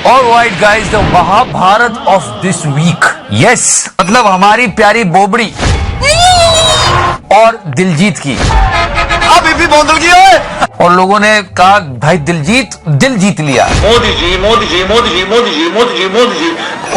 Alright guys, the Mahabharat of this week. Yes, मतलब हमारी प्यारी बोबड़ी और दिलजीत की अभी भी बोंदल की है। और लोगों ने कहा भाई दिलजीत दिल जीत लिया। मोदी जी मोदी जी मोदी जी मोदी जी मोदी जी मोदी जी।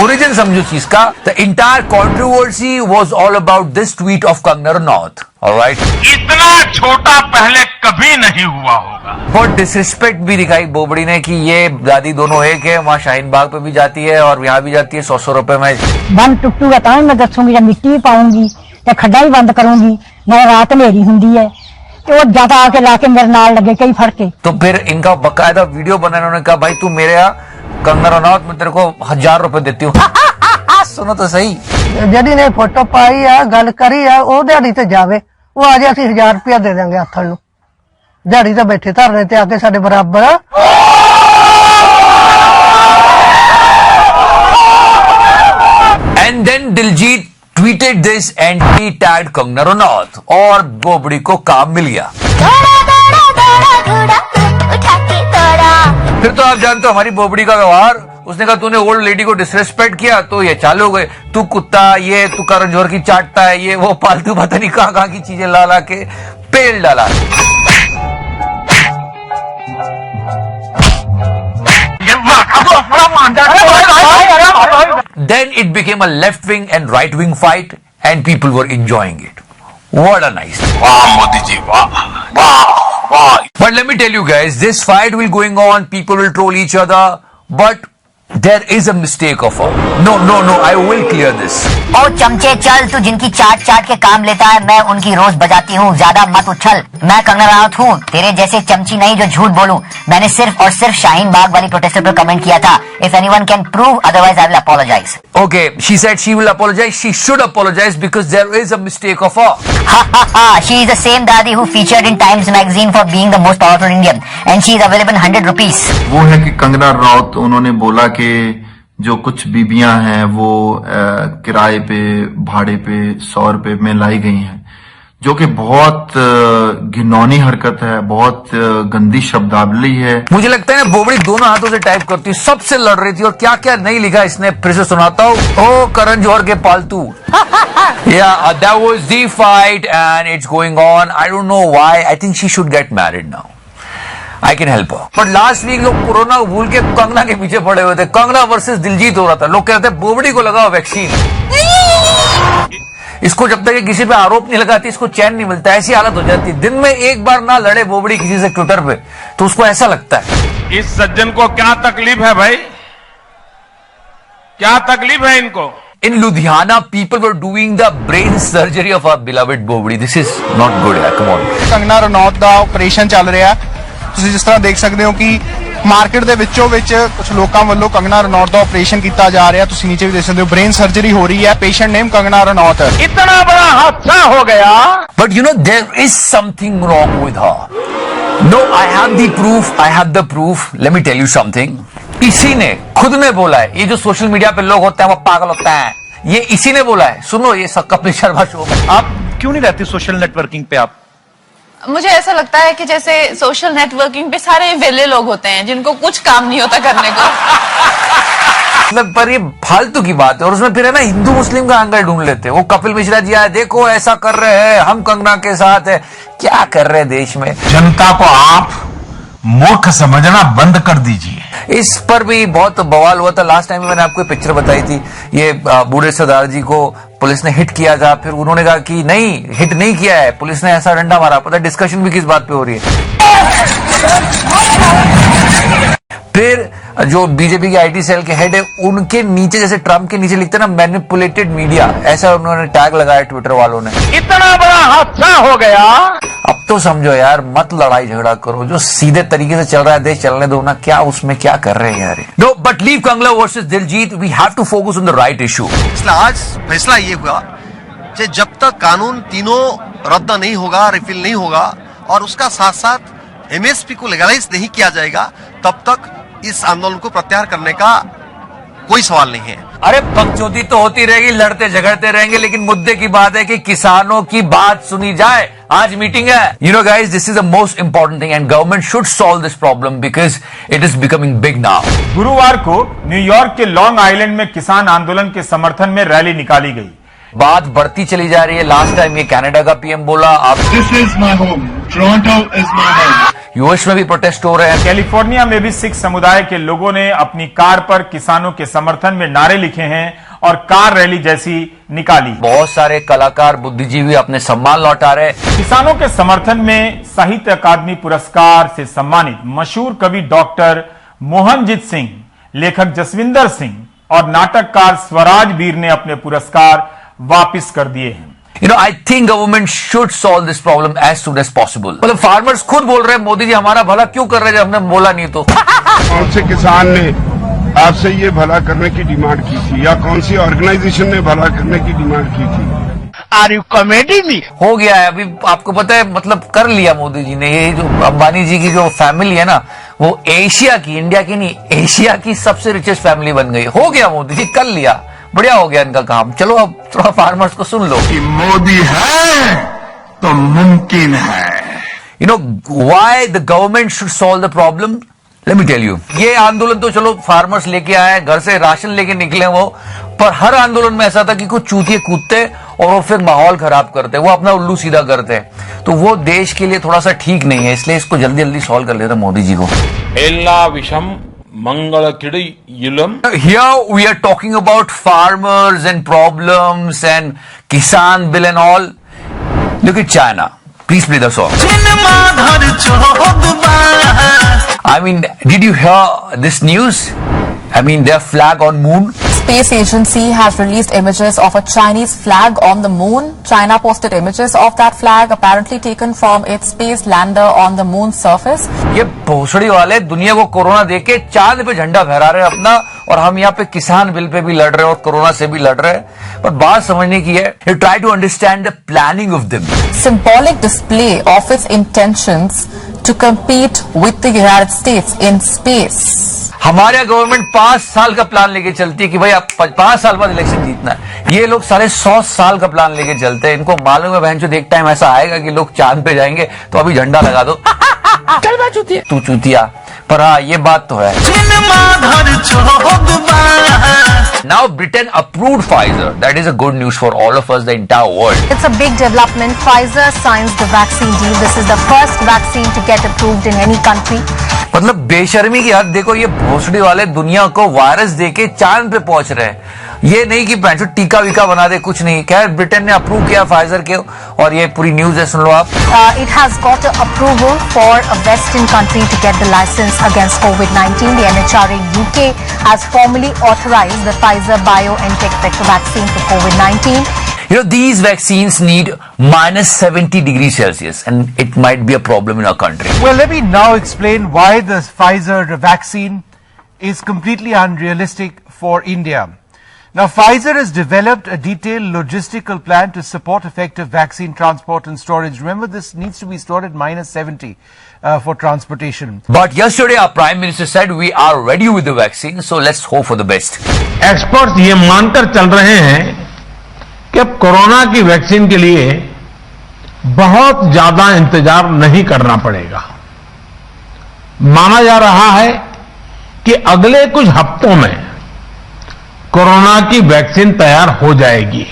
ओरिजिन समझो चीज का। The entire controversy was all about this tweet of Kangana Ranaut. Alright, इतना छोटा पहले कभी नहीं हुआ होगा। बहुत डिसरिस्पेक्ट भी दिखाई बोबड़ी ने कि ये दादी दोनों एक है, वहाँ शाहीन बाग पे भी जाती है और यहाँ भी जाती है। 100 रुपए में बंद टुटूगा तो मैं दसूंगी, जब मिट्टी पाऊंगी तो खड्डा ही बंद करूंगी, मैं रात मेरी होंगी है वो ज्यादा आके लाके मेरे नाल लगे कई फड़के। तो फिर इनका बकायदा वीडियो बना, उन्होंने कहा भाई तू मेरे यहाँ कंगना रनौत मैं तेरे को 1000 रुपए देती हूँ। सुनो तो सही, जड़ी ने फोटो पाई है गल करी है वो दिहाड़ी ते जावे, वो आज असं 1000 रुपया दे देंगे आथन नूं। दिहाड़ी तो बैठे धरने ते आके साडे बराबर। And then Diljit tweeted this and he tagged Kangana Ranaut और बोबड़ी को काम मिल गया। फिर तो आप जानते हो हमारी बोबड़ी का व्यवहार। उसने कहा तूने ओल्ड लेडी को डिसरेस्पेक्ट किया तो ये चालू हो गए, तू कुत्ता, ये तू करण जौहर की चाटता है, ये वो फालतू पता नहीं कहां की चीजें ला ला के पेल डाला। Then it became a left-wing and right-wing fight, and people were enjoying it. What a nice thing. वाह मोदी जी वाह वाह वाह। But let me tell you guys, this fight will going on, people will troll each other, but there is a mistake of her. No, I will clear this. ओ चमचे चल, तू जिनकी चाट चाट के काम लेता है मैं उनकी रोज बजाती हूँ, ज्यादा मत उछल। मैं कंगना रनौत हूँ, तेरे जैसे चमची नहीं जो झूठ बोलूं। मैंने सिर्फ और सिर्फ शाहीन बाग वाली प्रोटेस्टर पर कमेंट किया था। If anyone can prove otherwise, I will apologize. Okay, she said she will apologize. She should apologize because there is a mistake of her. Ha ha ha! She is the same Dadi who featured in Times magazine for being the most powerful Indian, and she is available in 100 rupees. वो है कि कंगना रनौत उन्होंने बोला कि जो कुछ बीबियां हैं वो किराए पे भाड़े पे 100 रुपए में लाई गई हैं, जो कि बहुत घिनौनी हरकत है, बहुत गंदी शब्दावली है। मुझे लगता है ना बोबड़ी दोनों हाथों से टाइप करती है, सबसे लड़ रही थी और क्या क्या नहीं लिखा इसने, फिर से सुनाता हूँ। ओ करण जौहर के पालतू। Yeah, that was the fight and it's going on. I don't know why. I think she should get married now. I can help her. But last week लोग कोरोना को भूल के कंगना के पीछे पड़े हुए थे। कंगना वर्सेस दिलजीत हो रहा था। लोग कह रहे थे बोबड़ी को लगाओ वैक्सीन। इसको जब तक ये किसी पे आरोप नहीं लगाती इसको चैन नहीं मिलता। ऐसी हालत हो जाती है, दिन में एक बार ना लड़े बोबड़ी किसी से ट्विटर पे तो उसको ऐसा लगता है। इस सज्जन को क्या तकलीफ है भाई, क्या तकलीफ है इनको? In Ludhiana, people were doing the brain surgery of our beloved Bobdi. This is not good. Come on. Kangana Ranaut the operation ਚੱਲ ਰਿਹਾ। ਤੁਸੀਂ ਜਿਸ ਤਰ੍ਹਾਂ ਦੇਖ ਸਕਦੇ ਹੋ ਕਿ ਮਾਰਕੀਟ ਦੇ ਵਿੱਚੋਂ ਵਿੱਚ ਕੁਝ ਲੋਕਾਂ ਵੱਲੋਂ ਕੰਗਨਾ ਰਨੌਤ ਦਾ ਆਪਰੇਸ਼ਨ ਕੀਤਾ ਜਾ ਰਿਹਾ। ਤੁਸੀਂ ਨੀਚੇ ਵੀ ਦੇਖ ਸਕਦੇ ਹੋ ਬ੍ਰੇਨ ਸਰਜਰੀ ਹੋ ਰਹੀ ਹੈ। ਪੇਸ਼ੈਂਟ ਨੇਮ ਕੰਗਨਾ ਰਨੌਤ। इतना बड़ा हादसा हो गया। But you know, there is something wrong with her. No, I have the proof. I have the proof. Let me tell you something. इसी ने खुद ने बोला है, ये जो सोशल मीडिया पे लोग होते हैं वो पागल होते हैं, ये इसी ने बोला है। सुनो ये सब कपिल शर्मा शो में। आप क्यों नहीं रहती सोशल नेटवर्किंग पे? आप, मुझे ऐसा लगता है कि जैसे सोशल नेटवर्किंग पे सारे वेले लोग होते हैं जिनको कुछ काम नहीं होता करने को। मतलब पर ये फालतू की बात है और उसमें फिर है ना हिंदू मुस्लिम का एंगल ढूंढ लेते हैं। वो कपिल मिश्रा जी आए, देखो ऐसा कर रहे हैं, हम कंगना के साथ है। क्या कर रहे हैं देश में? जनता को आप मूर्ख समझना बंद कर दीजिए। इस पर भी बहुत बवाल हुआ था। लास्ट टाइम मैंने आपको पिक्चर बताई थी, ये बूढ़े सरदार जी को पुलिस ने हिट किया था, फिर उन्होंने कहा कि नहीं हिट नहीं किया है, पुलिस ने ऐसा डंडा मारा। पता डिस्कशन भी किस बात पे हो रही है। फिर जो बीजेपी के आईटी सेल के हेड है उनके नीचे जैसे ट्रम्प के नीचे लिखते ना मैनिपुलेटेड मीडिया, ऐसा उन्होंने टैग लगाया ट्विटर वालों ने। इतना बड़ा हादसा हो गया। अब तो समझो यार, मत लड़ाई झगड़ा करो, जो सीधे तरीके से चल रहा है देश चलने दो ना। क्या उसमें क्या कर रहे हैं यार? No but leave Kangana versus Diljit, we have to focus on the right issue. इसलिए आज फैसला ये हुआ कि जब तक कानून तीनों रद्द नहीं होगा, रिफिल नहीं होगा और उसका साथ साथ एमएसपी को लीगलाइज नहीं किया जाएगा, तब तक इस आंदोलन को प्रत्याहार करने का कोई सवाल नहीं है। अरे बकचोदी तो होती रहेगी, लड़ते झगड़ते रहेंगे, लेकिन मुद्दे की बात है कि किसानों की बात सुनी जाए। आज मीटिंग है। You no guys, this is the most important thing and government should solve this problem because it is becoming big now. गुरुवार को न्यूयॉर्क के लॉन्ग आइलैंड में किसान आंदोलन के समर्थन में रैली निकाली गई। बात बढ़ती चली जा रही है। लास्ट टाइम ये कनाडा का पीएम बोला, आप this is my home, Toronto is my home. US में भी प्रोटेस्ट हो रहे हैं। कैलिफोर्निया में भी सिख समुदाय के लोगों ने अपनी कार पर किसानों के समर्थन में नारे लिखे हैं और कार रैली जैसी निकाली। बहुत सारे कलाकार, बुद्धिजीवी अपने सम्मान लौटा रहे। किसानों के समर्थन में साहित्य अकादमी पुरस्कार से सम्मानित मशहूर कवि डॉक्टर मोहनजीत सिंह, लेखक जसविंदर सिंह और नाटककार स्वराज वीर ने अपने पुरस्कार वापिस कर दिए हैं। You know, I think government should solve this problem as soon as possible. मतलब फार्मर्स खुद बोल रहे हैं, मोदी जी हमारा भला क्यों कर रहे हैं जब हमने बोला नहीं तो। कौन से किसान ने आपसे ये भला करने की डिमांड की थी, या कौन सी ऑर्गेनाइजेशन ने भला करने की डिमांड की थी? Are you comedy me? हो गया है अभी, आपको पता है, मतलब कर लिया मोदी जी ने। ये जो अंबानी जी की जो फैमिली है ना, वो एशिया की, इंडिया की नहीं, एशिया की सबसे रिचेस्ट फैमिली बन गई। हो गया, मोदी जी कर लिया, बढ़िया हो गया इनका काम। चलो अब थोड़ा फार्मर्स को सुन लो कि मोदी है तो मुमकिन है। You know why the government should solve the problem, let me tell you. ये आंदोलन तो चलो फार्मर्स लेके आए, घर से राशन लेके निकले वो, पर हर आंदोलन में ऐसा था कि कुछ चूतिए कूदते और वो फिर माहौल खराब करते, वो अपना उल्लू सीधा करते, तो वो देश के लिए थोड़ा सा ठीक नहीं है। इसलिए इसको जल्दी जल्दी सॉल्व कर लेते मोदी जी को। एल्ला विषम Mangalakidi Here we are talking about farmers and problems and Kisan bill and all. Look at China. Please play the song. I mean, did you hear this news? I mean, their flag on moon. Space agency has released images of a Chinese flag on the moon. China posted images of that flag apparently taken from its space lander on the moon's surface. ये भोसड़ी वाले दुनिया को corona देके चांद पे झंडा फहरा रहे हैं अपना, और हम यहाँ पे किसान बिल पे भी लड़ रहे हैं और कोरोना से भी लड़ रहे हैं। पर बात समझने की है, you try to understand the planning of them. Symbolic display of its intentions to compete with the United States in space. हमारे गवर्नमेंट 5 साल का प्लान लेके चलती है कि भाई आप 5 साल बाद इलेक्शन जीतना है। ये लोग सारे 100 साल का प्लान लेके चलते हैं। इनको मालूम है बहन, जो एक टाइम ऐसा आएगा कि लोग चांद पे जाएंगे, तो अभी झंडा लगा दो। तू चूतिया। पर हाँ, ये बात तो है। Now Britain approved Pfizer. That is a good news for all of us, the entire world. It's a big development. Pfizer signs the vaccine deal. This is the first vaccine to get approved in any country. मतलब बेशर्मी की हद देखो, ये भोसड़ी वाले दुनिया को वायरस देके चांद पे पहुंच रहे हैं। ये नहीं कि पैंचो टीका वीका बना दे, कुछ नहीं। खैर, ब्रिटेन ने अप्रूव किया फाइजर के, और ये पूरी न्यूज है, सुन लो आप। It has got approval for a Western country to get the license against COVID-19. The MHRA UK has formally authorized the Pfizer BioNTech vaccine for COVID-19. You know, these vaccines need minus 70 degrees Celsius, and it might be a problem in our country. Well, let me now explain why the Pfizer vaccine is completely unrealistic for India. Now, Pfizer has developed a detailed logistical plan to support effective vaccine transport and storage. Remember, this needs to be stored at minus 70 for transportation. But yesterday, our Prime Minister said we are ready with the vaccine, so let's hope for the best. Experts ये मानकर चल रहे हैं कि अब corona की vaccine के लिए बहुत ज्यादा इंतजार नहीं करना पड़ेगा। माना जा रहा है कि अगले कुछ हफ्तों में कोरोना की वैक्सीन तैयार हो जाएगी।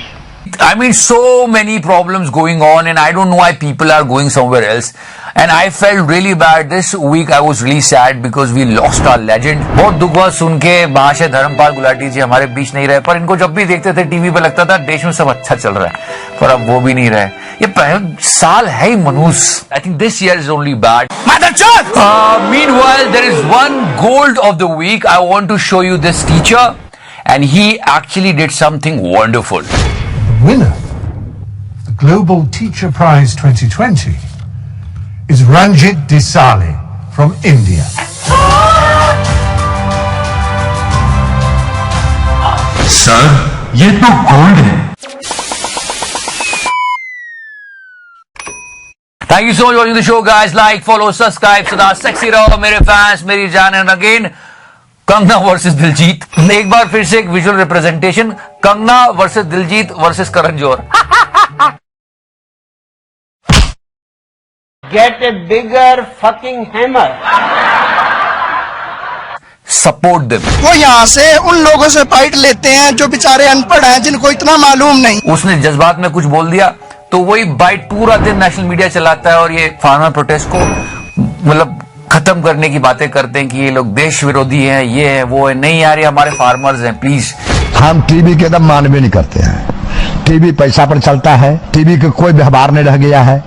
I mean, so many problems going on, and I don't know why people are going somewhere else. And I felt really bad. This week I was really sad because we lost our legend. बहुत दुख हुआ सुन के, महाशय धर्मपाल गुलाटी जी हमारे बीच नहीं रहे, पर इनको जब भी देखते थे टीवी पे लगता था देश में सब अच्छा चल रहा है, पर अब वो भी नहीं रहे। ये पहला साल है ही मनूस। I think this year is only bad. Meanwhile, there is one gold of the week. I want to show you this teacher, and he actually did something wonderful. The winner of the Global Teacher Prize 2020 is Ranjit Desale from India. Sir, ये तो gold है। Thank you so much for watching the show, guys. Like, follow, subscribe, सदा sexy रहो मेरे fans, मेरी जान। And again, Kangana versus Diljit. एक बार फिर से एक visual representation, Kangana versus Diljit versus Karan Johar. Get a bigger fucking hammer. Support them. वो यहाँ से उन लोगों से फाइट लेते हैं जो बेचारे अनपढ़ हैं, जिनको इतना मालूम नहीं। उसने जज्बात में कुछ बोल दिया तो वही बाइट पूरा दिन नेशनल मीडिया चलाता है और ये फार्मर प्रोटेस्ट को मतलब खत्म करने की बातें करते हैं कि ये लोग देश विरोधी हैं, ये है वो है। नहीं यार, ये हमारे फार्मर्स हैं, प्लीज। हम टीवी के एकदम मानवे नहीं करते हैं। टीवी पैसा पर चलता है, टीवी का कोई व्यवहार नहीं रह गया है।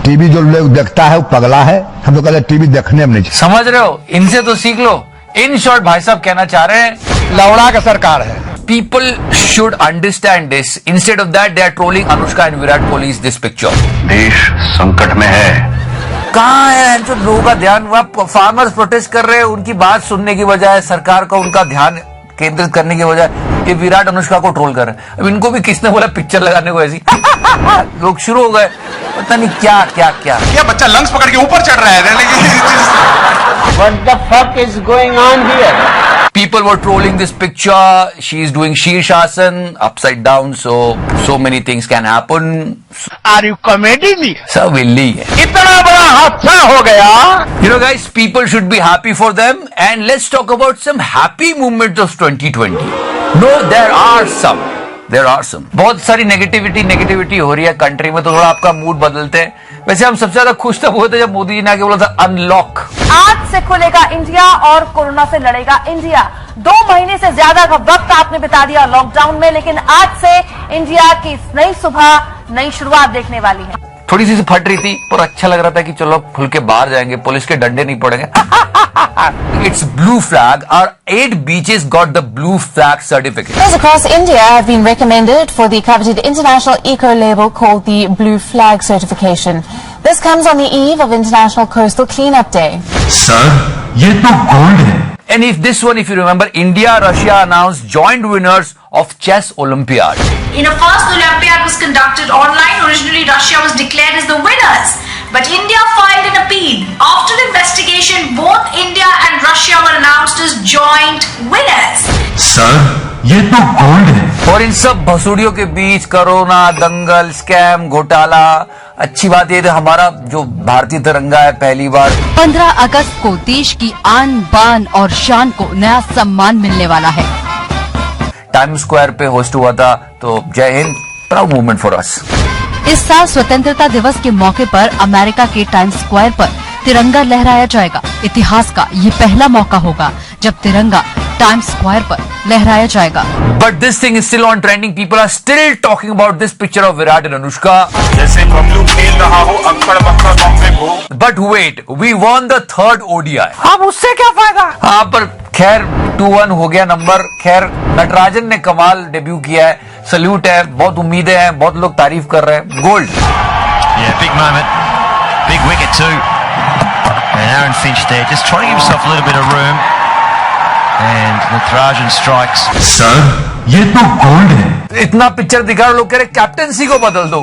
टीवी जो लोग देखता है वो पगला है। हम तो कहते टीवी देखने में नहीं। समझ रहे हो, इनसे तो सीख लो। इन शॉर्ट भाई साहब कहना चाह रहे हैं लौड़ा का सरकार है। People should understand this. Instead of that they are trolling Anushka and Virat Kohli is this picture. देश संकट में है। कहाँ है जो लोगों का ध्यान? वह फार्मर्स प्रोटेस्ट कर रहे हैं, उनकी बात सुनने की बजाय, सरकार का उनका ध्यान केंद्रित करने की बजाय ये विराट अनुष्का को ट्रोल कर रहे हैं। अब इनको भी किसने बोला पिक्चर लगाने को ऐसी? लोग शुरू हो गए, पता नहीं क्या क्या क्या क्या बच्चा लंग्स पकड़ के ऊपर चढ़ रहा है। What the fuck is going on here? People were trolling this picture. She is doing Sheershasan upside down, so many things can happen. Are you kidding me? सब विल्ली है। इतना बड़ा हादसा हो गया। You know, guys, people should be happy for them. And let's talk about some happy moments of 2020. No, there are some. बहुत सारी negativity हो रही है कंट्री में, तो थोड़ा आपका मूड बदलते हैं। वैसे हम सबसे ज्यादा खुश तब हुए थे जब मोदी जी ने आके बोला था अनलॉक। आज से खुलेगा इंडिया और कोरोना से लड़ेगा इंडिया। 2 महीने से ज्यादा का वक्त आपने बिता दिया लॉकडाउन में, लेकिन आज से इंडिया की नई सुबह, नई शुरुआत देखने वाली है। थोड़ी सी फट रही थी पर अच्छा लग रहा था कि चलो खुल के बाहर जाएंगे, पुलिस के डंडे नहीं पड़ेंगे। It's blue flag. Our 8 beaches got the blue flag certificate. Those across India have been recommended for the coveted international eco-label called the Blue Flag certification. This comes on the eve of International Coastal Cleanup Day. Sir, ये तो gold है। And if you remember, India, Russia announced joint winners of Chess Olympiad. In a first Olympiad was conducted online. Originally, Russia was declared as the winners, but India filed an appeal. After investigation, both India and Russia were announced as joint winners. Sir, ये तो gold है। और इन सब भसुड़ियों के बीच corona, दंगल, scam, घोटाला, अच्छी बात ये हमारा जो भारतीय तिरंगा है पहली बार 15 अगस्त को देश की आन बान और शान को नया सम्मान मिलने वाला है। टाइम स्क्वायर पे होस्ट हुआ था, तो जय Hind, proud movement for us. इस साल स्वतंत्रता दिवस के मौके पर अमेरिका के टाइम स्क्वायर पर तिरंगा लहराया जाएगा। इतिहास का ये पहला मौका होगा जब तिरंगा टाइम स्क्वायर पर लहराया जाएगा। But this thing is still on trending. People are still talking about this picture of Virat and Anushka. जैसे बबलू खेल रहा हो अक्कड़ बक्कड़ बम्बे को। But wait, we won the 3rd ODI. अब उससे क्या फायदा? हाँ, पर खैर 2-1 हो गया नंबर। खैर नटराजन ने कमाल डेब्यू किया है, सल्यूट है, बहुत उम्मीदें हैं, बहुत लोग तारीफ कर रहे हैं। Gold. Yeah, big moment, big wicket too, and Aaron Finch there just trying to give himself a little bit of room, and Natarajan strikes. Sir, ये तो गोल्ड है। इतना पिक्चर दिखा, लोग कह रहे कैप्टनसी को बदल दो।